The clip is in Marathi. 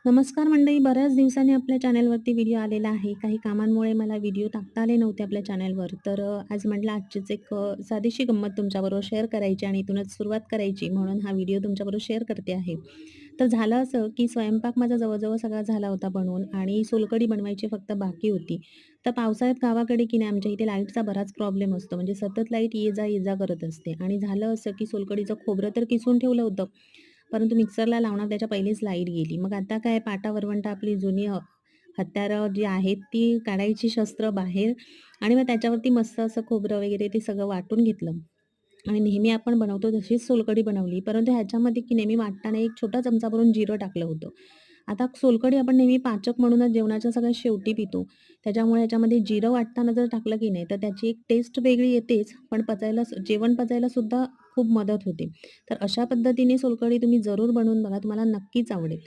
नमस्कार मंडळी, बऱ्याच दिवसांनी आपल्या चॅनलवरती व्हिडिओ आलेला आहे. काही कामांमुळे मला व्हिडिओ टाकता आले नव्हते आपल्या चॅनलवर. तर आज म्हटलं आजचीच एक साधीशी गंमत तुमच्याबरोबर शेअर करायची आणि इथूनच सुरुवात करायची म्हणून हा व्हिडिओ तुमच्याबरोबर शेअर करते आहे. तर झालं असं, की स्वयंपाक माझा जवळ सगळा झाला होता बनवून आणि सोलकढी बनवायची फक्त बाकी होती. तर पावसाळ्यात गावाकडे की नाही आमच्या इथे लाईटचा बराच प्रॉब्लेम असतो. म्हणजे सतत लाईट ये-जा करत असते आणि झालं असं, की सोलकढीचं खोबरं तर किसून ठेवलं होतं. परंतु मिक्सरला लावणार त्याच्या पहिलेच लाईट गेली. मग आता काय पाटा-वरवंटा आपली जुनी हत्यारं जी आहेत ती काढायची शस्त्र बाहेर आणि मग त्याच्यावरती मस्त असं खोबरं वगैरे ते सगळं वाटून घेतलं. आणि नेहमी आपण बनवतो तशीच सोलकढी बनवली. परंतु ह्याच्यामध्ये की नेहमी वाटताना एक छोटा चमचा भरून जिरं टाकलं होतं. आता सोलकढी आपण नेहमी पाचक म्हणूनच जेवणाच्या सगळ्यात शेवटी पितो. त्याच्यामुळे ह्याच्यामध्ये जिरं वाटताना जर टाकलं की नाही, तर त्याची एक टेस्ट वेगळी येतेच, पण जेवण पचायला सुद्धा खूप मदत होते. तर अशा पद्धतीने सोलकढी तुम्ही जरूर बनवून बघा. तुम्हाला नक्कीच आवडेल.